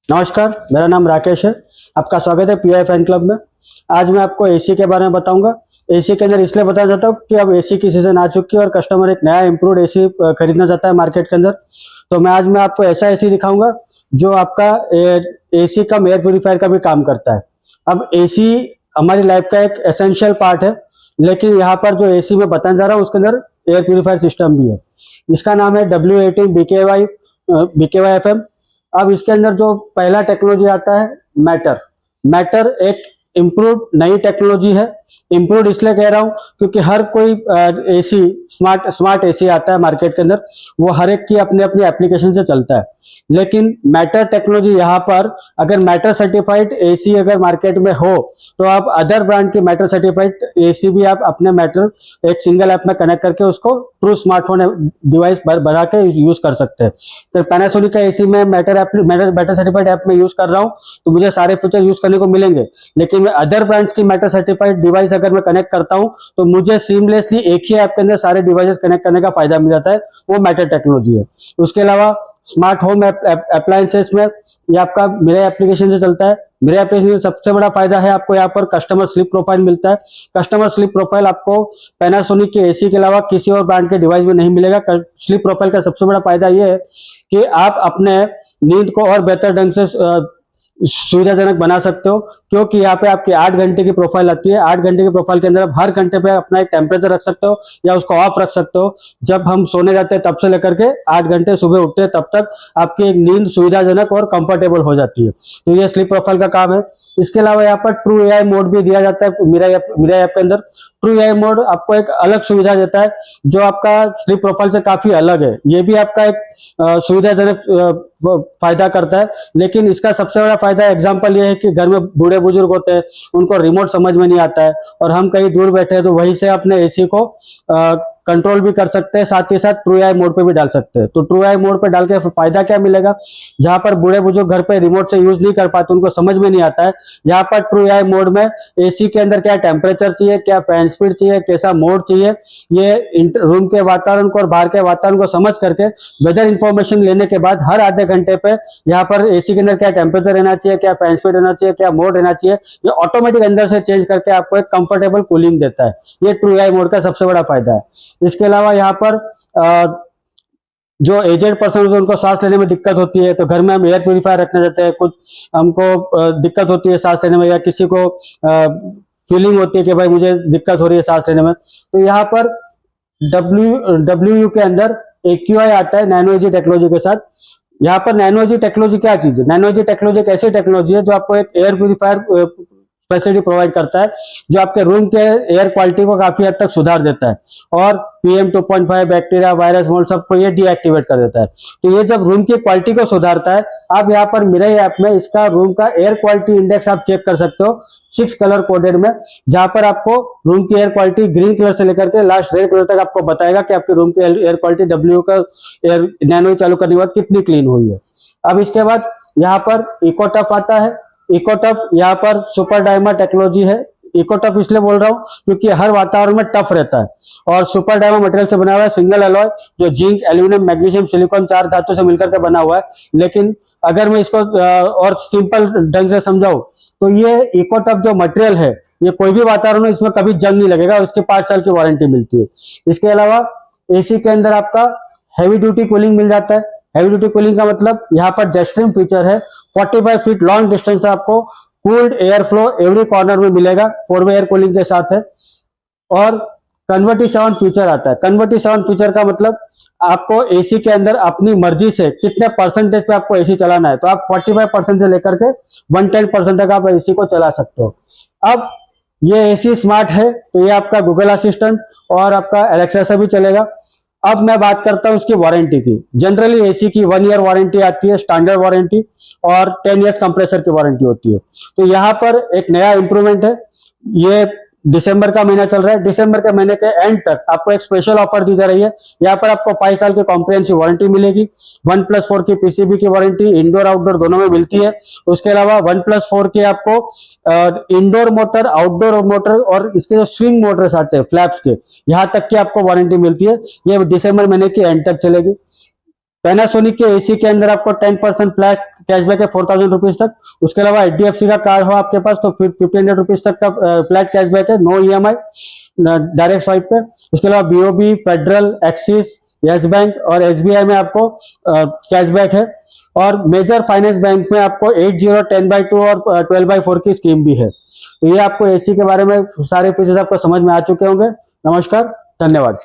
नमस्कार, मेरा नाम राकेश है। आपका स्वागत है पीआई फैन क्लब में। आज मैं आपको एसी के बारे में बताऊंगा। एसी के अंदर इसलिए बताना चाहता हूँ कि अब एसी की सीजन आ चुकी है और कस्टमर एक नया इम्प्रूव्ड एसी खरीदना चाहता है मार्केट के अंदर। तो मैं आज मैं आपको ऐसा एसी दिखाऊंगा जो आपका एसी कम एयर प्योरीफायर का भी काम करता है। अब एसी हमारी लाइफ का एक एसेंशियल पार्ट है, लेकिन यहाँ पर जो एसी में बताने जा रहा हूँ उसके अंदर एयर प्योरीफायर सिस्टम भी है। इसका नाम है W18 BKY FM। अब इसके अंदर जो पहला टेक्नोलॉजी आता है मैटर। मैटर एक इम्प्रूव्ड नई टेक्नोलॉजी है। इम्प्रूव्ड इसलिए कह रहा हूं क्योंकि हर कोई एसी स्मार्ट एसी आता है मार्केट के अंदर, वो हर एक की अपनी अपनी एप्लीकेशन से चलता है। लेकिन मैटर टेक्नोलॉजी यहाँ पर अगर मैटर सर्टिफाइड एसी अगर मार्केट में हो तो आप अदर ब्रांड की मैटर सर्टिफाइड एसी भी आप अपने मैटर एक सिंगल ऐप में कनेक्ट करके उसको ट्रू स्मार्टफोन डिवाइस बना के यूज कर सकते हैं। तो पैनासोनिक का एसी में मैटर सर्टिफाइड ऐप में यूज कर रहा हूँ तो मुझे सारे फीचर यूज करने को मिलेंगे। लेकिन मैं अदर ब्रांड्स की मैटर सर्टिफाइड डिवाइस अगर मैं कनेक्ट करता हूं तो मुझे सीमलेसली एक ही ऐप के अंदर सारे डिवाइसेस कनेक्ट करने का फायदा मिल जाता है। वो मैटर टेक्नोलॉजी है। उसके अलावा स्मार्ट होम अप्लायंसेस में ये आपका मेरे एप्लीकेशन से चलता है। मेरे एप्लीकेशन में सबसे बड़ा फायदा है आपको यहाँ पर कस्टमर स्लिप प्रोफाइल मिलता है। कस्टमर स्लिप प्रोफाइल आपको पैनासोनिक के एसी के अलावा किसी और ब्रांड के डिवाइस में नहीं मिलेगा। स्लिप प्रोफाइल का सबसे बड़ा फायदा ये है कि आप अपने नींद को और बेहतर ढंग से सुविधाजनक बना सकते हो, क्योंकि यहाँ पे आपकी 8 घंटे की प्रोफाइल आती है। 8 घंटे की प्रोफाइल के अंदर आप हर घंटे पे अपना एक टेम्परेचर रख सकते हो या उसको ऑफ रख सकते हो। जब हम सोने जाते हैं तब से लेकर के 8 घंटे सुबह उठते हैं तब तक आपकी एक नींद सुविधाजनक और कंफर्टेबल हो जाती है। तो ये स्लीप प्रोफाइल का काम है। इसके अलावा यहाँ पर ट्रू एआई मोड भी दिया जाता है मेरा ऐप के अंदर। ट्रू एआई मोड आपको एक अलग सुविधा देता है जो आपका स्लीप प्रोफाइल से काफी अलग है। ये भी आपका एक सुविधाजनक फायदा करता है। लेकिन इसका सबसे बड़ा फायदा एग्जांपल ये है कि घर में बूढ़े बुजुर्ग होते हैं, उनको रिमोट समझ में नहीं आता है और हम कहीं दूर बैठे हैं तो वहीं से अपने एसी को कंट्रोल भी कर सकते हैं, साथ ही साथ ट्रू एआई मोड पे भी डाल सकते हैं। तो ट्रू एआई मोड पे डाल के फायदा क्या मिलेगा, जहां पर बूढ़े बुजुर्ग घर पे रिमोट से यूज नहीं कर पाते, उनको समझ में नहीं आता है, यहाँ पर ट्रू एआई मोड में एसी के अंदर क्या टेम्परेचर चाहिए, क्या फैन स्पीड चाहिए, कैसा मोड चाहिए, ये रूम के वातावरण को और बाहर के वातावरण को समझ करके वेदर इंफॉर्मेशन लेने के बाद हर आधे घंटे पे यहाँ पर एसी के अंदर क्या टेम्परेचर रहना चाहिए, क्या फैन स्पीड रहना चाहिए, क्या मोड रहना चाहिए, ये ऑटोमेटिक अंदर से चेंज करके आपको एक कंफर्टेबल कूलिंग देता है। ये ट्रू एआई मोड का सबसे बड़ा फायदा है। इसके अलावा यहाँ पर जो एजेड पर्सन होते हैं उनको सांस लेने में दिक्कत होती है, तो घर में हम एयर प्योरीफायर रखना चाहते हैं, कुछ हमको दिक्कत होती है सांस लेने में या किसी को फीलिंग होती है कि भाई मुझे दिक्कत हो रही है सांस लेने में, तो यहाँ पर डब्ल्यू के अंदर AQI आता है नैनो एजी टेक्नोलॉजी के साथ। यहाँ पर नैनो एजी टेक्नोलॉजी क्या चीज है? नैनो एजी टेक्नोलॉजी एक ऐसी टेक्नोलॉजी है जो आपको एक एयर प्योरीफायर फैसिलिटी प्रोवाइड करता है, जो आपके रूम के एयर क्वालिटी को काफी हद तक सुधार देता है और PM 2.5 बैक्टीरिया वायरस मोल्ड सबको ये डीएक्टिवेट कर देता है। तो ये जब रूम की क्वालिटी को सुधारता है, आप यहाँ पर मिरर ऐप में इसका रूम का एयर क्वालिटी इंडेक्स आप चेक कर सकते हो 6 कलर कोडेड में, जहां पर आपको रूम की एयर क्वालिटी ग्रीन कलर से लेकर के लास्ट रेड कलर तक आपको बताएगा कि आपकी रूम की एयर क्वालिटी W का एयर नैनो चालू करने के बाद कितनी क्लीन हुई है। अब इसके बाद यहाँ पर इको टफ आता है। इको टफ यहाँ पर सुपर डायमा टेक्नोलॉजी है। इको टफ इसलिए बोल रहा हूँ क्योंकि हर वातावरण में टफ रहता है और सुपर डायमा मटेरियल से बना हुआ है, सिंगल एलॉय जो जिंक, एल्यूमिनियम, मैग्नीशियम, सिलिकॉन 4 धातु से मिलकर के बना हुआ है। लेकिन अगर मैं इसको और सिंपल ढंग से समझाऊं तो ये इको टफ जो मटेरियल है ये कोई भी वातावरण में इसमें कभी जंग नहीं लगेगा, इसके 5 साल की वारंटी मिलती है। इसके अलावा एसी के अंदर आपका हैवी ड्यूटी कूलिंग मिल जाता है। हैवी ड्यूटी कूलिंग का मतलब यहाँ पर जेटस्ट्रीम फीचर है। 45 फीट लॉन्ग डिस्टेंस आपको cooled air flow every corner में मिलेगा, 4-वे एयर कूलिंग के साथ है। और कन्वर्टी-7 फीचर आता है। कन्वर्टी-7 फीचर का मतलब आपको एसी के अंदर अपनी मर्जी से कितने परसेंटेज पे आपको एसी चलाना है, तो आप 45% से लेकर के 110% तक आप एसी को चला सकते हो। अब ये एसी स्मार्ट है तो ये आपका गूगल असिस्टेंट और आपका एलेक्सा से भी चलेगा। अब मैं बात करता हूं उसकी वारंटी की। जनरली एसी की 1 ईयर वारंटी आती है, स्टैंडर्ड वारंटी, और 10 इयर्स कंप्रेसर की वारंटी होती है। तो यहाँ पर एक नया इंप्रूवमेंट है। ये दिसंबर का महीना चल रहा है, दिसंबर के महीने के एंड तक आपको एक स्पेशल ऑफर दी जा रही है। यहाँ पर आपको 5 साल की कॉम्प्रिहेंसिव वारंटी मिलेगी, 1+4 की पीसीबी की वारंटी इंडोर आउटडोर दोनों में मिलती है। उसके अलावा 1+4 की आपको इंडोर मोटर, आउटडोर मोटर और इसके जो स्विंग मोटर्स आते हैं फ्लैप्स के, यहाँ तक की आपको वारंटी मिलती है। ये दिसंबर महीने की एंड तक चलेगी। पैनासोनिक के एसी के अंदर आपको 10% फ्लैट कैशबैक है 4000 रुपीज तक। उसके अलावा HDFC का कार्ड हो आपके पास तो 1500 रुपीज तक का फ्लैट कैशबैक है, नो EMI, डायरेक्ट स्वाइप पे। उसके अलावा BOB, federal, axis, yes bank और SBI में आपको कैशबैक है। और मेजर फाइनेंस बैंक में आपको 80, 10/2 और 12/4 की स्कीम भी है। तो ये आपको एसी के बारे में सारे फीचर्स आपको समझ में आ चुके होंगे। नमस्कार, धन्यवाद।